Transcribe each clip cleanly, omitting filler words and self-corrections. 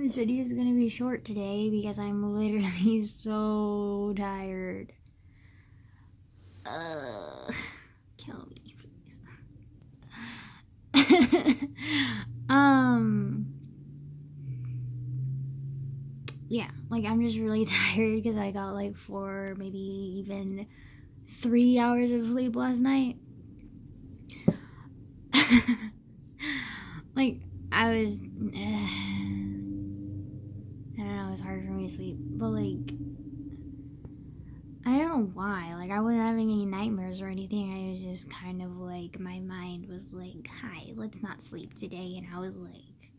This video is gonna be short today because I'm literally so tired. Kill me, please. Yeah, like I'm just really tired because I got like 4, maybe even 3 hours of sleep last night. Like I was, I don't know, it was hard for me to sleep, but like, I don't know why, like I wasn't having any nightmares or anything. I was just kind of like, my mind was like, hi, let's not sleep today, and I was like,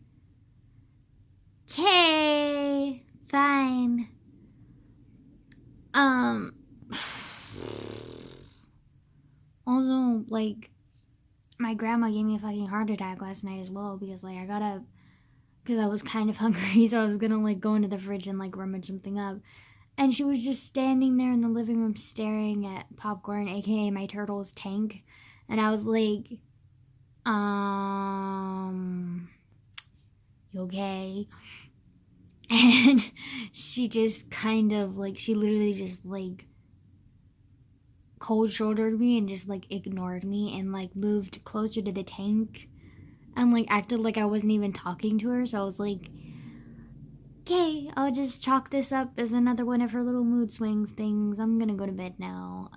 okay, fine. Also, like, my grandma gave me a fucking heart attack last night as well because like I got up because I was kind of hungry, so I was gonna like go into the fridge and like rummage something up. And she was just standing there in the living room staring at popcorn, aka my turtle's tank. And I was like, you okay? And she just kind of like, she literally just like cold shouldered me and just like ignored me and like moved closer to the tank and like acted like I wasn't even talking to her. So I was like, okay, I'll just chalk this up as another one of her little mood swings things. I'm gonna go to bed now.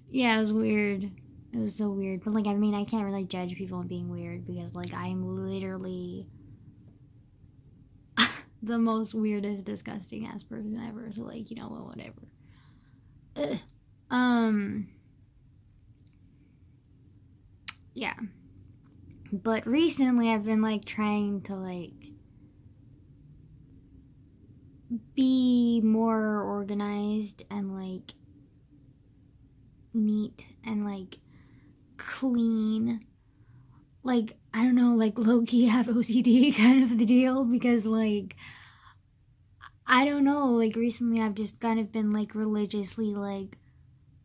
Yeah, it was weird. It was so weird. But like, I mean, I can't really judge people being weird because like I'm literally the most weirdest, disgusting ass person ever. So like, you know what, whatever. Yeah. But recently I've been like trying to like be more organized and like neat and like clean. Like, I don't know, like low-key have OCD kind of the deal because like, I don't know, like recently I've just kind of been like religiously like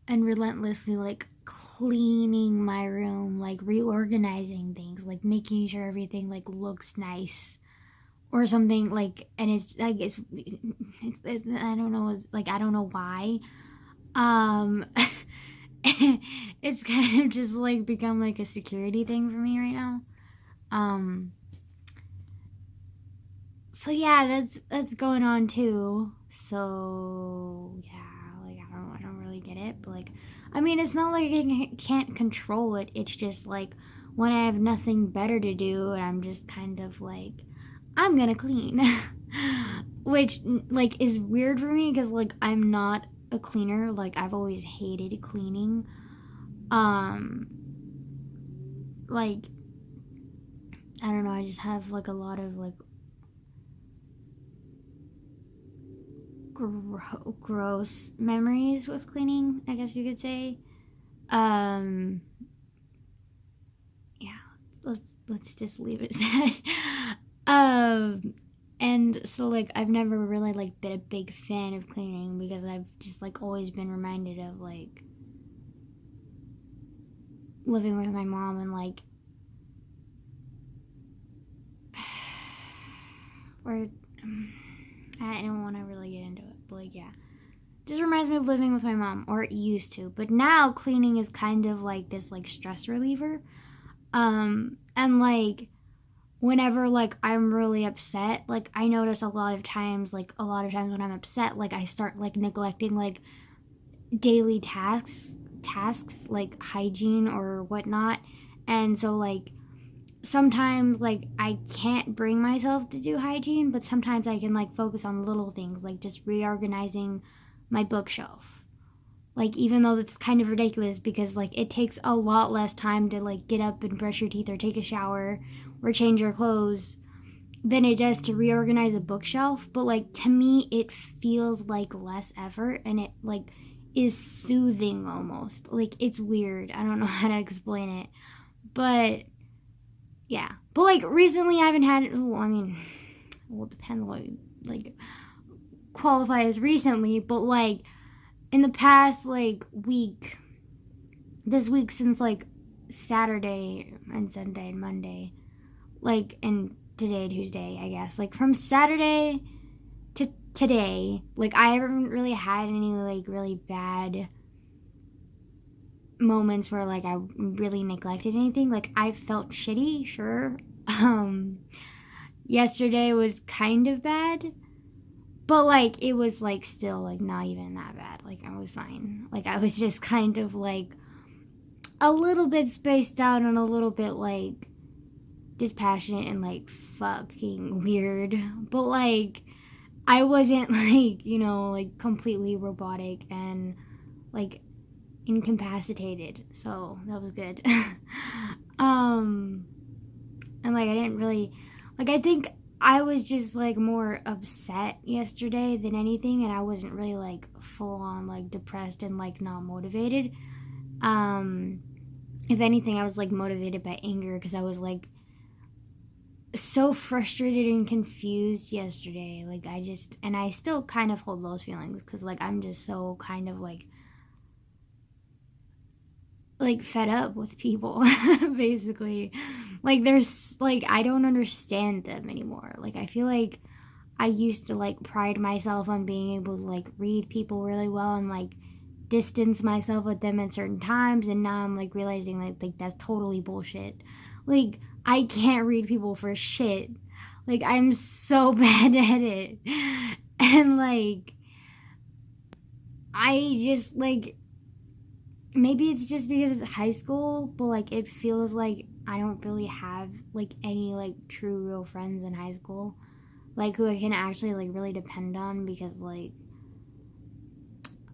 and relentlessly like cleaning my room, like reorganizing things, like making sure everything like looks nice or something. Like, and it's like it's I don't know, it's like I don't know why. It's kind of just like become like a security thing for me right now. So yeah, that's going on too. So yeah, like I don't really get it, but like, I mean, it's not like I can't control it. It's just like when I have nothing better to do, and I'm just kind of like, I'm gonna clean, which like is weird for me because like I'm not a cleaner. Like I've always hated cleaning. Like I don't know. I just have like a lot of like gross memories with cleaning, I guess you could say. Yeah, let's just leave it at that. And so like I've never really like been a big fan of cleaning because I've just like always been reminded of like living with my mom and like where I don't want to really get into it, but like yeah, just reminds me of living with my mom, or it used to. But now cleaning is kind of like this like stress reliever. And like whenever like I'm really upset, like I notice a lot of times when I'm upset, like I start like neglecting like daily tasks like hygiene or whatnot. And so like sometimes like I can't bring myself to do hygiene, but sometimes I can like focus on little things like just reorganizing my bookshelf. Like even though that's kind of ridiculous because like it takes a lot less time to like get up and brush your teeth or take a shower or change your clothes than it does to reorganize a bookshelf. But like to me it feels like less effort and it like is soothing almost. Like it's weird. I don't know how to explain it. But yeah. But like recently I haven't had, well, I mean, well, it depends on what you like qualify as recently, but like in the past like week, this week since like Saturday and Sunday and Monday, like, and today, Tuesday, I guess. Like, from Saturday to today, like, I haven't really had any, like, really bad moments where, like, I really neglected anything. Like, I felt shitty, sure. Yesterday was kind of bad, but, like, it was, like, still, like, not even that bad. Like, I was fine. Like, I was just kind of, like, a little bit spaced out and a little bit, like, dispassionate and, like, fucking weird. But, like, I wasn't, like, you know, like, completely robotic and, like, incapacitated. So, that was good. And, like, I didn't really, like, I think I was just, like, more upset yesterday than anything, and I wasn't really, like, full on, like, depressed and, like, not motivated. If anything, I was, like, motivated by anger because I was, like, so frustrated and confused yesterday. Like, and I still kind of hold those feelings because, like, I'm just so kind of, like, fed up with people, basically. Like, there's, like, I don't understand them anymore. Like, I feel like I used to, like, pride myself on being able to, like, read people really well and, like, distance myself with them at certain times, and now I'm, like, realizing, like that's totally bullshit. Like, I can't read people for shit. Like, I'm so bad at it. And, like, I just, like, maybe it's just because it's high school, but, like, it feels like I don't really have, like, any, like, true real friends in high school, like, who I can actually, like, really depend on, because, like,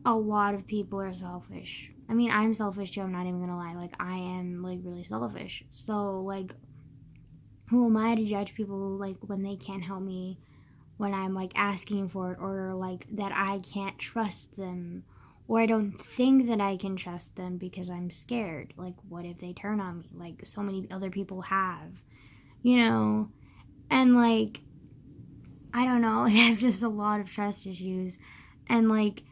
a lot of people are selfish. I mean, I'm selfish too, I'm not even gonna lie. Like, I am, like, really selfish. So, like, who am I to judge people, like, when they can't help me when I'm, like, asking for it, or, like, that I can't trust them, or I don't think that I can trust them because I'm scared. Like, what if they turn on me? Like, so many other people have, you know? And, like, I don't know. I have just a lot of trust issues. And, like,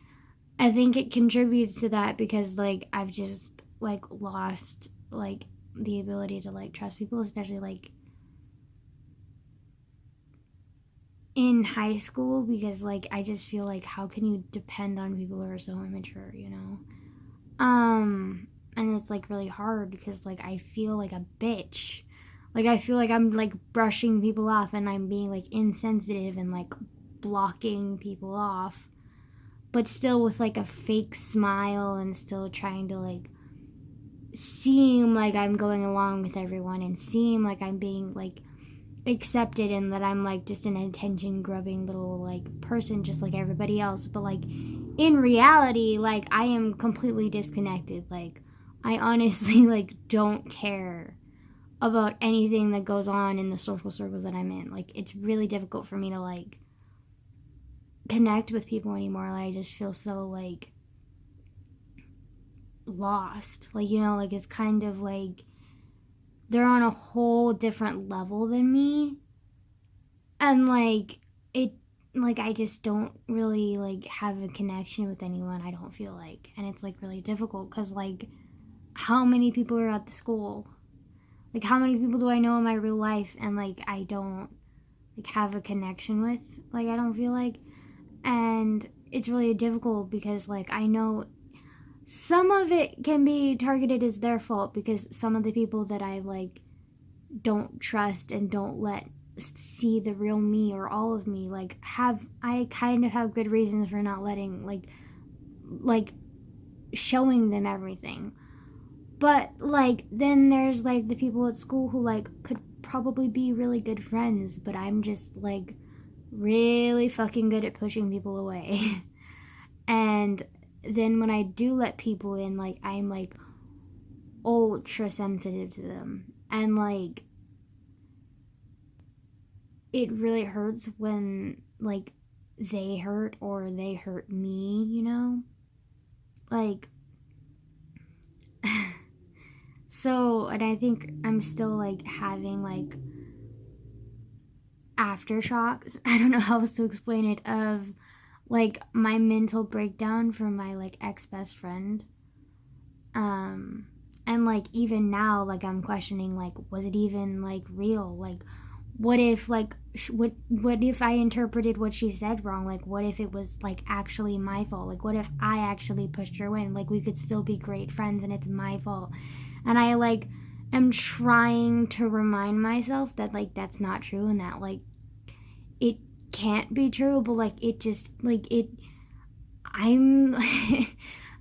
I think it contributes to that because, like, I've just, like, lost, like, the ability to, like, trust people, especially, like, in high school, because, like, I just feel like, how can you depend on people who are so immature, you know? And it's, like, really hard because, like, I feel like a bitch. Like, I feel like I'm, like, brushing people off and I'm being, like, insensitive and, like, blocking people off, but still with, like, a fake smile and still trying to, like, seem like I'm going along with everyone and seem like I'm being, like, accepted and that I'm, like, just an attention grubbing little, like, person just like everybody else. But, like, in reality, like, I am completely disconnected. Like, I honestly, like, don't care about anything that goes on in the social circles that I'm in. Like, it's really difficult for me to, like, connect with people anymore. Like, I just feel so, like, lost. Like, you know, like, it's kind of like they're on a whole different level than me, and, like, it, like, I just don't really, like, have a connection with anyone, I don't feel like. And it's, like, really difficult because, like, how many people are at the school? Like, how many people do I know in my real life and, like, I don't, like, have a connection with? Like, I don't feel like. And it's really difficult because, like, I know some of it can be targeted as their fault because some of the people that I, like, don't trust and don't let see the real me or all of me, like, I kind of have good reasons for not letting, like showing them everything. But, like, then there's, like, the people at school who, like, could probably be really good friends, but I'm just, like, really fucking good at pushing people away. And then when I do let people in, like, I'm, like, ultra sensitive to them. And, like, it really hurts when, like, they hurt or they hurt me, you know? Like, so, and I think I'm still, like, having, like, aftershocks, I don't know how else to explain it, of, like, my mental breakdown from my, like, ex-best friend. And, like, even now, like, I'm questioning, like, was it even, like, real? Like, what if like what if I interpreted what she said wrong? Like what if it was like actually my fault? Like what if I actually pushed her away? Like we could still be great friends and it's my fault. And I like am trying to remind myself that like that's not true and that like it can't be true, but like it just like it I'm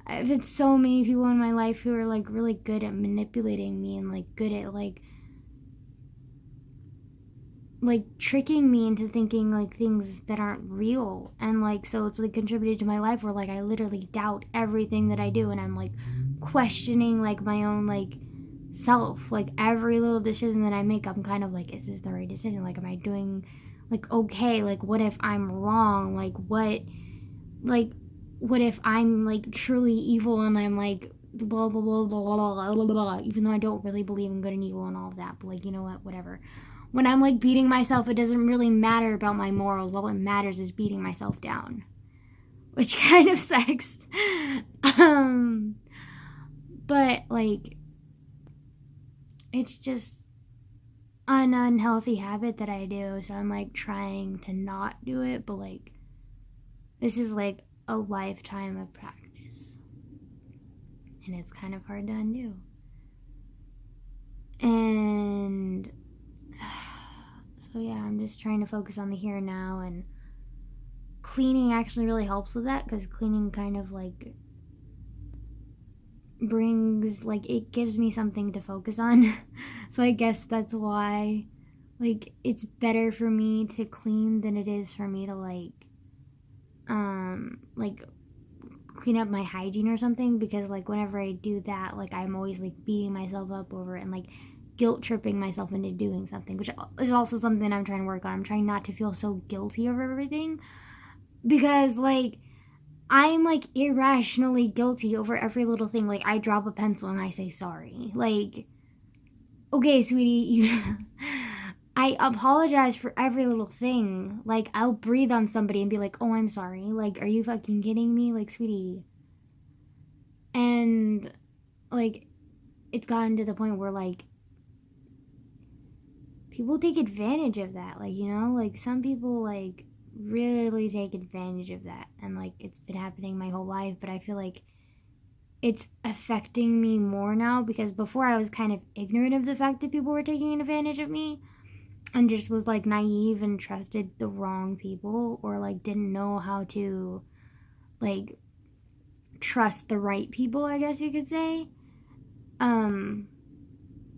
I've had so many people in my life who are like really good at manipulating me and like good at like tricking me into thinking like things that aren't real, and like so it's like contributed to my life where like I literally doubt everything that I do and I'm like questioning like my own like self. Like every little decision that I make, I'm kind of like, is this the right decision? Like am I doing like okay? Like what if I'm wrong? Like what if I'm like truly evil and I'm like blah blah blah blah blah blah blah, even though I don't really believe in good and evil and all of that, but like you know what, whatever. When I'm like beating myself, it doesn't really matter about my morals. All that matters is beating myself down, which kind of sucks. But like it's just an unhealthy habit that I do, so I'm like trying to not do it, but like this is like a lifetime of practice and it's kind of hard to undo. And so yeah, I'm just trying to focus on the here and now, and cleaning actually really helps with that because cleaning kind of like brings like it gives me something to focus on. So I guess that's why like it's better for me to clean than it is for me to like clean up my hygiene or something, because like whenever I do that, like I'm always like beating myself up over it and like guilt tripping myself into doing something, which is also something I'm trying to work on. I'm trying not to feel so guilty over everything, because like I'm like irrationally guilty over every little thing. Like I drop a pencil and I say sorry. Like, okay, sweetie, I apologize for every little thing. Like I'll breathe on somebody and be like, oh, I'm sorry. Like, are you fucking kidding me? Like, sweetie. And like it's gotten to the point where like people take advantage of that, like, you know, like some people like really take advantage of that, and like it's been happening my whole life, but I feel like it's affecting me more now, because before I was kind of ignorant of the fact that people were taking advantage of me and just was like naive and trusted the wrong people, or like didn't know how to like trust the right people, I guess you could say.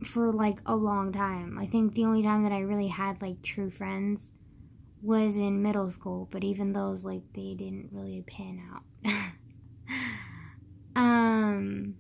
For like a long time. I think the only time that I really had like true friends was in middle school, but even those like they didn't really pan out. And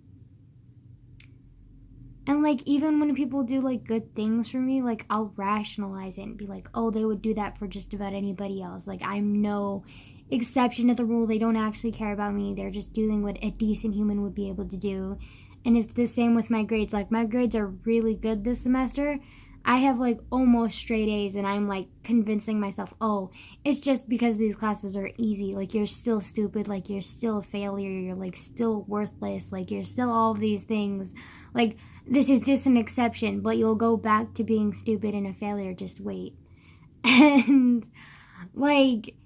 like even when people do like good things for me, like I'll rationalize it and be like, oh, they would do that for just about anybody else. Like I'm no exception to the rule. They don't actually care about me. They're just doing what a decent human would be able to do. And it's the same with my grades. Like my grades are really good this semester. I have like almost straight A's, and I'm like convincing myself, oh, it's just because these classes are easy. Like you're still stupid, like you're still a failure, you're like still worthless, like you're still all of these things. Like this is just an exception, but you'll go back to being stupid and a failure, just wait. And like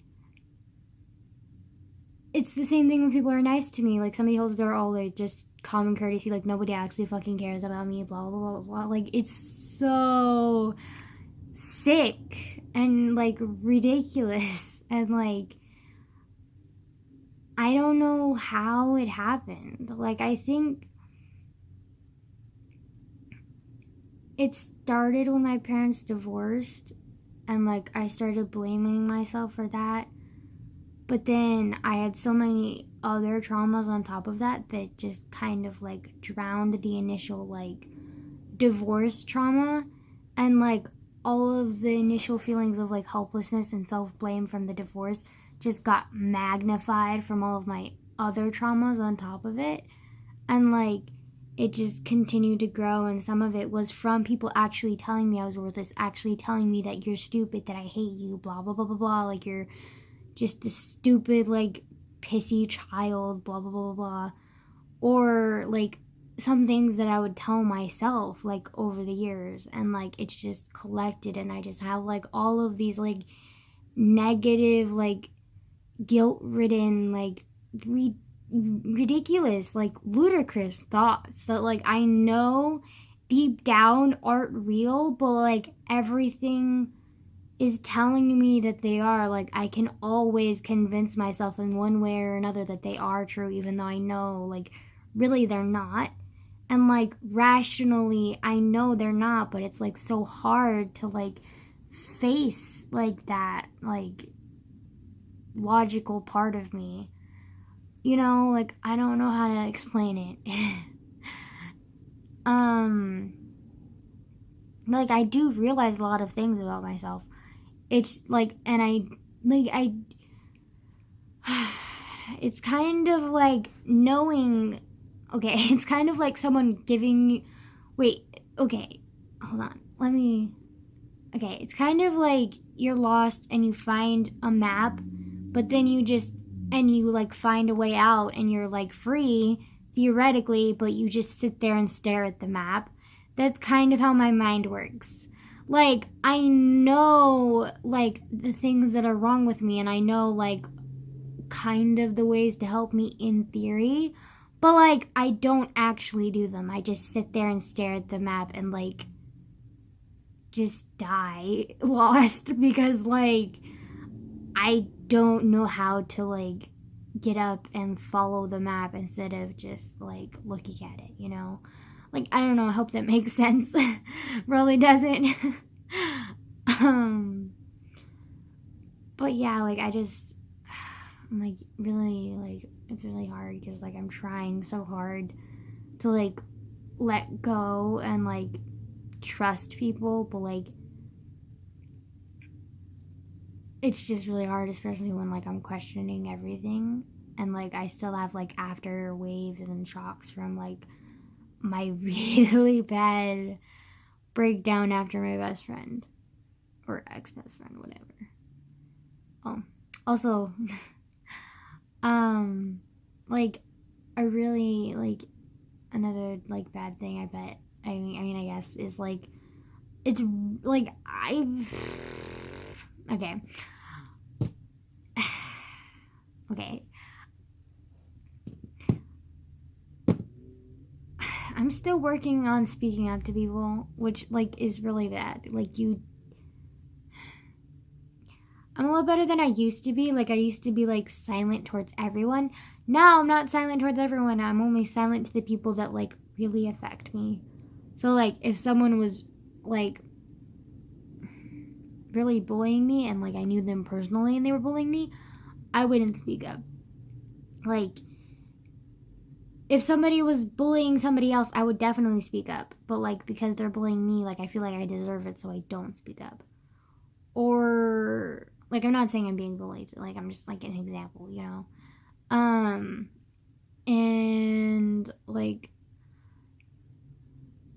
it's the same thing when people are nice to me. Like somebody holds the door, oh, like just common courtesy, like nobody actually fucking cares about me, blah blah blah blah. Like it's so sick and like ridiculous, and like I don't know how it happened. Like I think it started when my parents divorced, and like I started blaming myself for that. But then I had so many other traumas on top of that that just kind of like drowned the initial like divorce trauma, and like all of the initial feelings of like helplessness and self-blame from the divorce just got magnified from all of my other traumas on top of it. And like it just continued to grow, and some of it was from people actually telling me I was worthless, actually telling me that you're stupid, that I hate you, blah blah blah blah blah, like you're just a stupid like pissy child, blah blah blah blah blah. Or like some things that I would tell myself, like, over the years, and, like, it's just collected, and I just have, like, all of these, like, negative, like, guilt-ridden, like, ridiculous, like, ludicrous thoughts that, like, I know deep down aren't real, but, like, everything is telling me that they are. Like, I can always convince myself in one way or another that they are true, even though I know, like, really they're not. And, like, rationally, I know they're not, but it's, like, so hard to, like, face, like, that, like, logical part of me. You know, like, I don't know how to explain it. Like, I do realize a lot of things about myself. It's, like, and it's kind of like knowing, okay, it's kind of like someone giving you, okay, hold on, okay, it's kind of like you're lost and you find a map, but then you like find a way out and you're like free, theoretically, but you just sit there and stare at the map. That's kind of how my mind works. Like, I know, like, the things that are wrong with me, and I know, like, kind of the ways to help me in theory, but, like, I don't actually do them. I just sit there and stare at the map and, like, just die lost because, like, I don't know how to, like, get up and follow the map instead of just, like, looking at it, you know? Like, I don't know, I hope that makes sense. Really doesn't. But yeah, like, I'm like, really, like, it's really hard because, like, I'm trying so hard to, like, let go and, like, trust people, but, like, it's just really hard, especially when, like, I'm questioning everything, and, like, I still have, like, after waves and shocks from, like, my really bad breakdown after my best friend, or ex-best friend, whatever. Oh, also, like, I really, like, another, like, bad thing, I bet, I guess, is, like, it's, like, okay, okay, I'm still working on speaking up to people, which, like, is really bad. Like, I'm a little better than I used to be. Like, I used to be, like, silent towards everyone. Now I'm not silent towards everyone. I'm only silent to the people that, like, really affect me. So, like, if someone was, like, really bullying me and, like, I knew them personally and they were bullying me, I wouldn't speak up. Like, if somebody was bullying somebody else, I would definitely speak up. But, like, because they're bullying me, like, I feel like I deserve it, so I don't speak up. Or, like, I'm not saying I'm being bullied. Like, I'm just, like, an example, you know? And, like,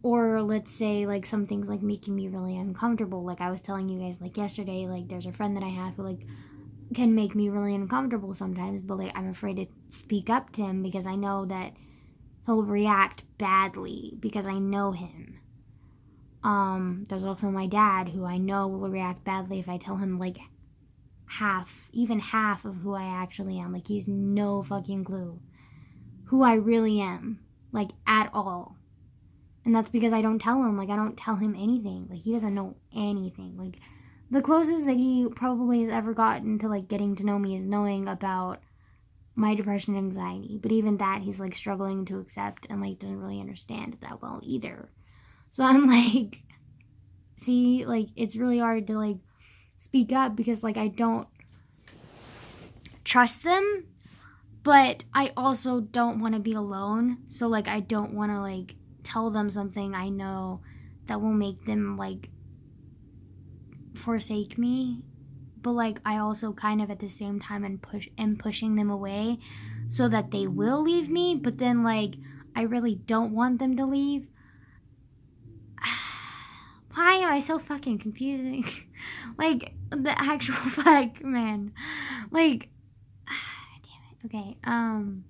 or let's say, like, something's, like, making me really uncomfortable. Like, I was telling you guys, like, yesterday, like, there's a friend that I have who, like, can make me really uncomfortable sometimes, but, like, I'm afraid to speak up to him because I know that he'll react badly because I know him. There's also my dad, who I know will react badly if I tell him, like, even half of who I actually am. Like, he's no fucking clue who I really am, like, at all. And that's because I don't tell him. Like, I don't tell him anything. Like, he doesn't know anything. Like, the closest that he probably has ever gotten to, like, getting to know me is knowing about my depression and anxiety. But even that, he's, like, struggling to accept and, like, doesn't really understand it that well either. So I'm, like, see, like, it's really hard to, like, speak up because, like, I don't trust them, but I also don't want to be alone. So, like, I don't want to, like, tell them something I know that will make them, like, forsake me. But, like, I also kind of at the same time am pushing them away so that they will leave me. But then, like, I really don't want them to leave. Why am I so fucking confusing? Like, the actual fuck, man. Like, damn it. Okay, and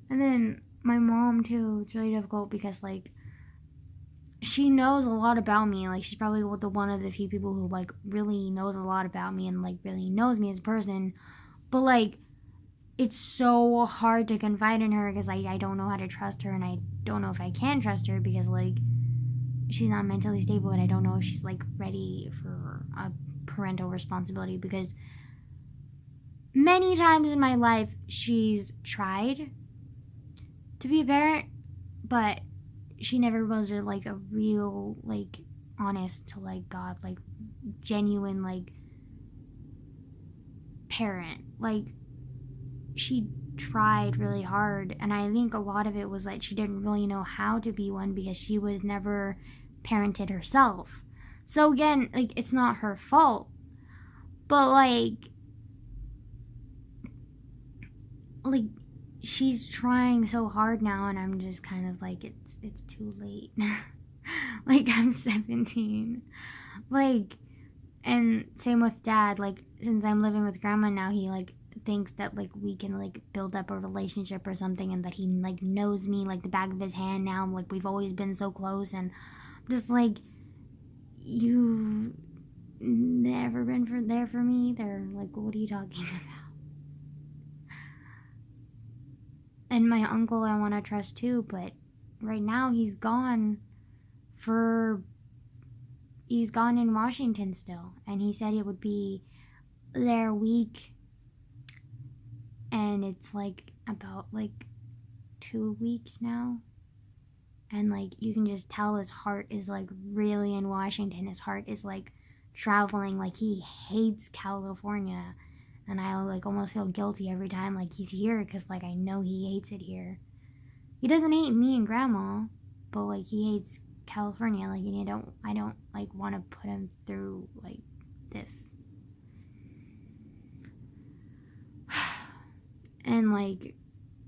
then my mom too, it's really difficult because, like, she knows a lot about me. Like, she's probably one of the few people who, like, really knows a lot about me and, like, really knows me as a person. But, like, it's so hard to confide in her because I don't know how to trust her, and I don't know if I can trust her because, like, she's not mentally stable, and I don't know if she's, like, ready for a parental responsibility because many times in my life she's tried to be a parent, but she never was like a real, like, honest to, like, God, like, genuine, like, parent. Like, she tried really hard, and I think a lot of it was that she didn't really know how to be one because she was never parented herself. So again, like, it's not her fault, but like she's trying so hard now, and I'm just kind of like, it's too late. Like, I'm 17. Like, and same with Dad. Like, since I'm living with Grandma now, he, like, thinks that, like, we can, like, build up a relationship or something, and that he, like, knows me like the back of his hand now. Like, we've always been so close, and I'm just like, you've never been there for me either. Like, what are you talking about? And my uncle I want to trust too, but right now he's gone in Washington still, and he said it would be there a week, and it's like about like 2 weeks now, and like you can just tell his heart is like really in Washington. His heart is like traveling. Like, he hates California, and I, like, almost feel guilty every time, like, he's here because, like, I know he hates it here. He doesn't hate me and Grandma, but, like, he hates California. Like, and I don't like want to put him through like this. And like,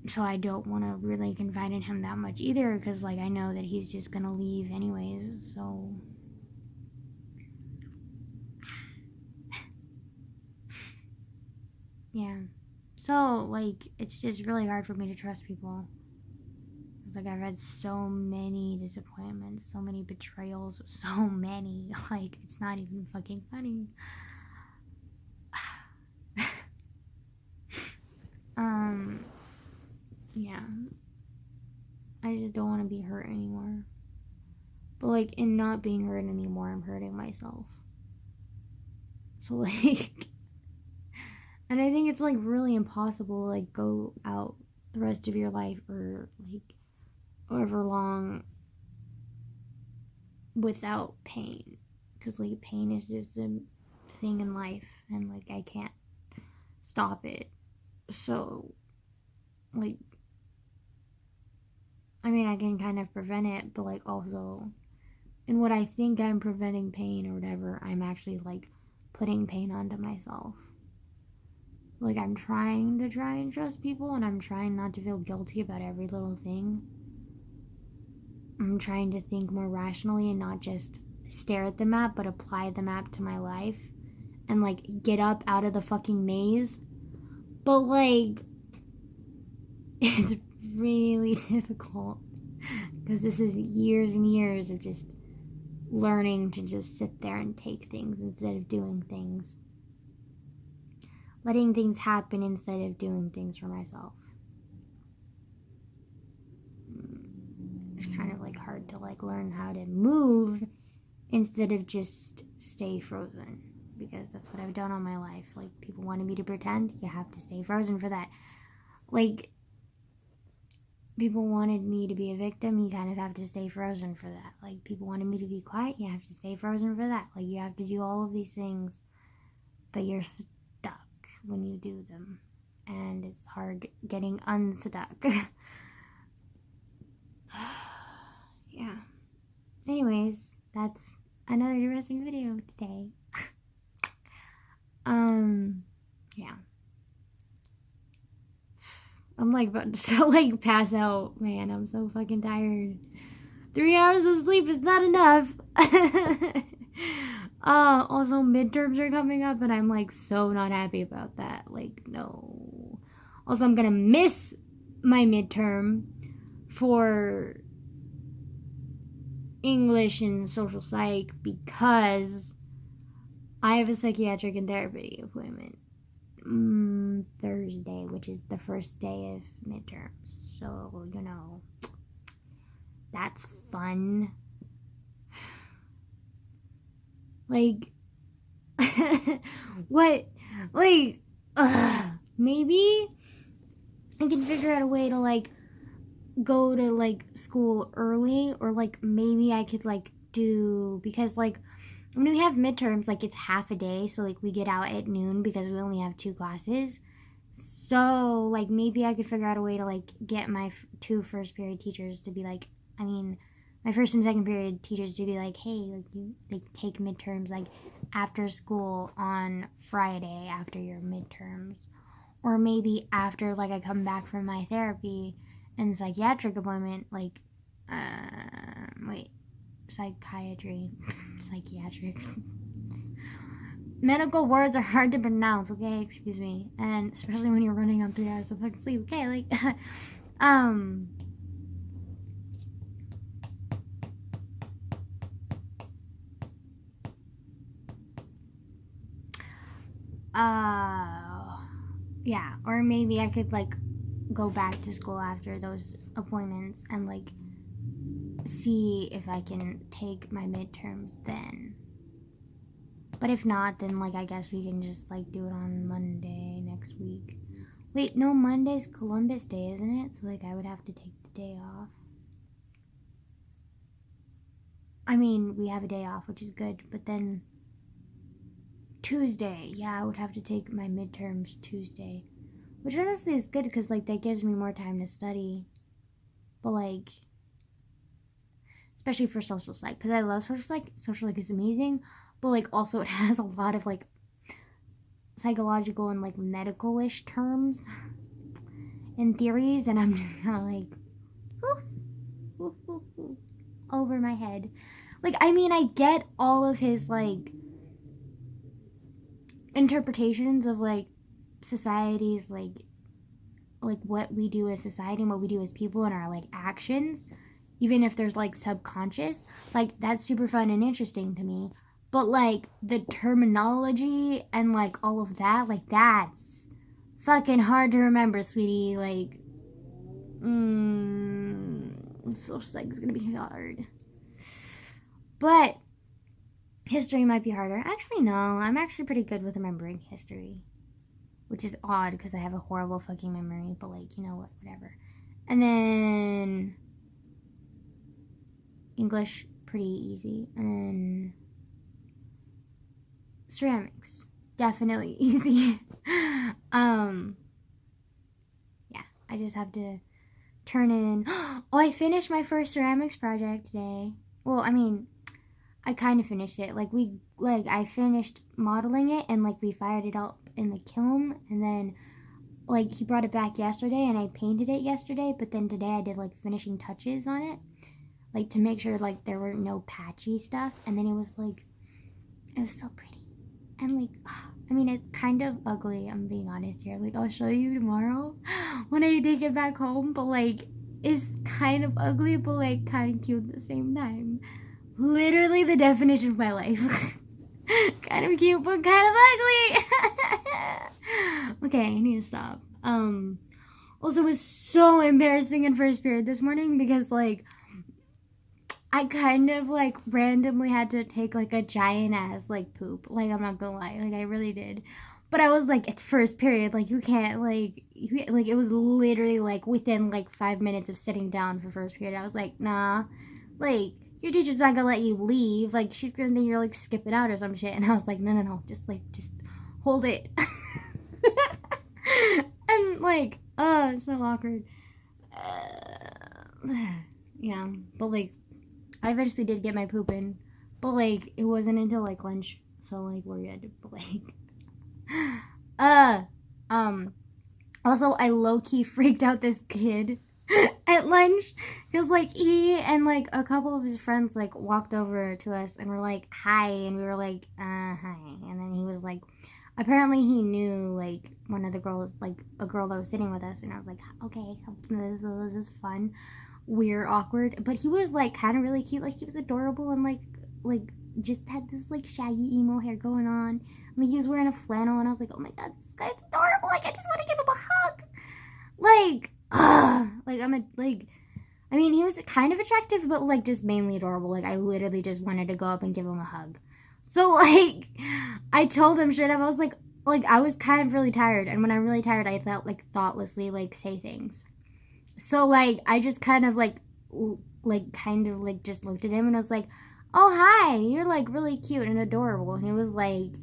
so I don't want to really confide in him that much either, because, like, I know that he's just gonna leave anyways. So yeah, so like, it's just really hard for me to trust people. Like, I've had so many disappointments, so many betrayals, so many. Like, it's not even fucking funny. Yeah. I just don't want to be hurt anymore. But, like, in not being hurt anymore, I'm hurting myself. So, like, and I think it's, like, really impossible to, like, go out the rest of your life, or, like, however long, without pain, because, like, pain is just a thing in life, and, like, I can't stop it. So, like, I mean, I can kind of prevent it, but, like, also, in what I think I'm preventing pain or whatever, I'm actually, like, putting pain onto myself. Like, I'm trying to trust people, and I'm trying not to feel guilty about every little thing. I'm trying to think more rationally and not just stare at the map, but apply the map to my life and, like, get up out of the fucking maze. But, like, it's really difficult because this is years and years of just learning to just sit there and take things instead of doing things. Letting things happen instead of doing things for myself. It's kind of, like, hard to, like, learn how to move instead of just stay frozen, because that's what I've done all my life. Like, people wanted me to pretend, you have to stay frozen for that. Like, people wanted me to be a victim, you kind of have to stay frozen for that. Like, people wanted me to be quiet, you have to stay frozen for that. Like, you have to do all of these things, but you're stuck when you do them, and it's hard getting unstuck. Yeah. Anyways, that's another depressing video today. Yeah. I'm, like, about to, like, pass out. Man, I'm so fucking tired. 3 hours of sleep is not enough. Also, midterms are coming up, and I'm, like, so not happy about that. Like, no. Also, I'm gonna miss my midterm. for English and social psych because I have a psychiatric and therapy appointment Thursday, which is the first day of midterms. So, that's fun. Like, what? Like, maybe I can figure out a way to, like, go to, like, school early, or, like, maybe I could, like, because, like, when we have midterms, like, it's half a day, so, like, we get out at noon because we only have 2 classes. So, like, maybe I could figure out a way to, like, get my 2 first period teachers to be, like, my first and second period teachers to be, like, hey, like, you, like, take midterms, like, after school on Friday after your midterms. Or maybe after, like, I come back from my therapy and psychiatric appointment, like, psychiatric. Medical words are hard to pronounce, okay? Excuse me. And especially when you're running on 3 hours of fucking sleep, okay? Like, yeah. Or maybe I could, like, go back to school after those appointments and, like, see if I can take my midterms then. But if not, then, like, I guess we can just, like, do it on Monday next week. Wait, no, Monday's Columbus Day, isn't it? So, like, I would have to take the day off. I mean, we have a day off, which is good, but then Tuesday, yeah, I would have to take my midterms Tuesday. Which honestly is good because, like, that gives me more time to study. But, like, especially for social psych, because I love social psych. Social psych is amazing, but, like, also it has a lot of, like, psychological and, like, medical-ish terms and theories, and I'm just kind of like, over my head. Like, I mean, I get all of his, like, interpretations of, like, society's, like what we do as society and what we do as people and our, like, actions, even if there's, like, subconscious, like, that's super fun and interesting to me. But, like, the terminology and, like, all of that, like, that's fucking hard to remember, sweetie. Like, social psych is gonna be hard. But history might be harder. Actually, no. I'm actually pretty good with remembering history. Which is odd because I have a horrible fucking memory. But, like, you know what? Whatever. And then English, pretty easy. And then ceramics, definitely easy. Yeah, I just have to turn in. Oh, I finished my first ceramics project today. Well, I mean, I kind of finished it. Like, I finished modeling it, and, like, we fired it up in the kiln, and then, like, he brought it back yesterday, and I painted it yesterday, but then today I did, like, finishing touches on it, like, to make sure, like, there were no patchy stuff, and then it was, like, it was so pretty, and, like, I mean, it's kind of ugly, I'm being honest here, like, I'll show you tomorrow when I take it back home, but, like, it's kind of ugly, but, like, kind of cute at the same time. Literally the definition of my life. Kind of cute, but kind of ugly. Okay, I need to stop. Also, it was so embarrassing in first period this morning because, like, I kind of, like, randomly had to take, like, a giant ass, like, poop. Like, I'm not gonna lie. Like, I really did. But I was, like, it's first period. Like, you can't, like, it was literally, like, within, like, 5 minutes of sitting down for first period. I was like, nah. Like, your teacher's not gonna let you leave. Like, she's gonna think you're, like, skipping out or some shit. And I was like, no. Just hold it. And, like, oh, it's so awkward. Yeah, but, like, I eventually did get my poop in. But, like, it wasn't until, like, lunch. So, like, we're good. But, like, also, I low-key freaked out this kid at lunch, because, like, he and, like, a couple of his friends, like, walked over to us and were like, hi, and we were like, hi, and then he was like, apparently he knew, like, one of the girls, like, a girl that was sitting with us, and I was like, okay, this is fun, weird, awkward. But he was like kind of really cute. Like he was adorable and like just had this like shaggy emo hair going on. I mean, he was wearing a flannel, and I was like, oh my god, this guy's adorable. Like I just want to give him a hug. Like, I mean, he was kind of attractive, but like just mainly adorable. Like I literally just wanted to go up and give him a hug. So like, I told him straight up, I was like I was kind of really tired, and when I'm really tired, I felt like thoughtlessly like say things. So like, I just kind of just looked at him, and I was like, oh hi, you're like really cute and adorable. And he was like,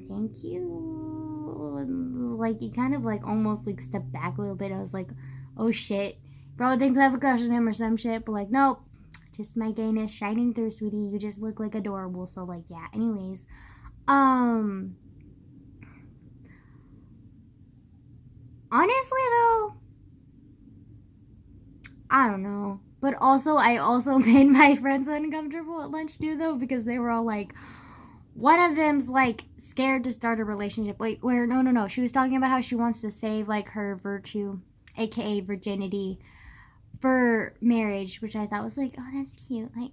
thank you. And, like he kind of like almost like stepped back a little bit. I was like, oh shit, probably thinks I have a crush on him or some shit. But like, nope, just my gayness shining through, sweetie. You just look like adorable. So like, yeah. Anyways, honestly though, I don't know. But also, I also made my friends uncomfortable at lunch too, though, because they were all like, one of them's like scared to start a relationship. Wait, where? No. She was talking about how she wants to save like her virtue, aka virginity, for marriage, which I thought was like, oh, that's cute. Like,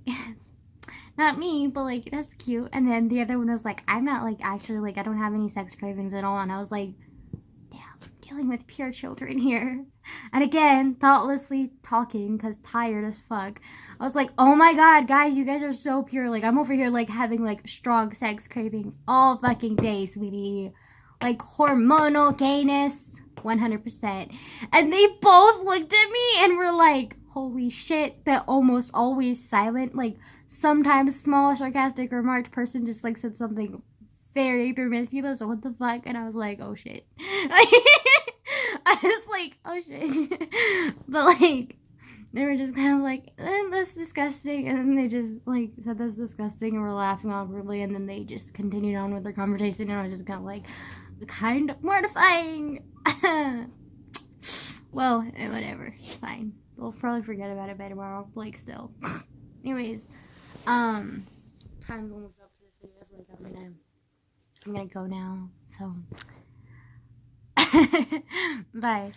not me, but like, that's cute. And then the other one was like, I'm not like actually like, I don't have any sex cravings at all. And I was like, damn, I'm dealing with pure children here. And again, thoughtlessly talking because tired as fuck. I was like, oh my god, guys, you guys are so pure. Like, I'm over here like having like strong sex cravings all fucking day, sweetie. Like hormonal gayness, 100%. And they both looked at me and were like, holy shit, that almost always silent, like sometimes small sarcastic remarked person just like said something very promiscuous. What the fuck? And I was like, oh shit. I was like, oh shit. But like, they were just kind of like, that's disgusting. And then they just like said that's disgusting and were laughing awkwardly. And then they just continued on with their conversation. And I was just kind of like, kind of mortifying. Well, whatever. Fine. We'll probably forget about it by tomorrow. Like, still. Anyways, time's almost up for this video. So like, I'm gonna go now. So, bye.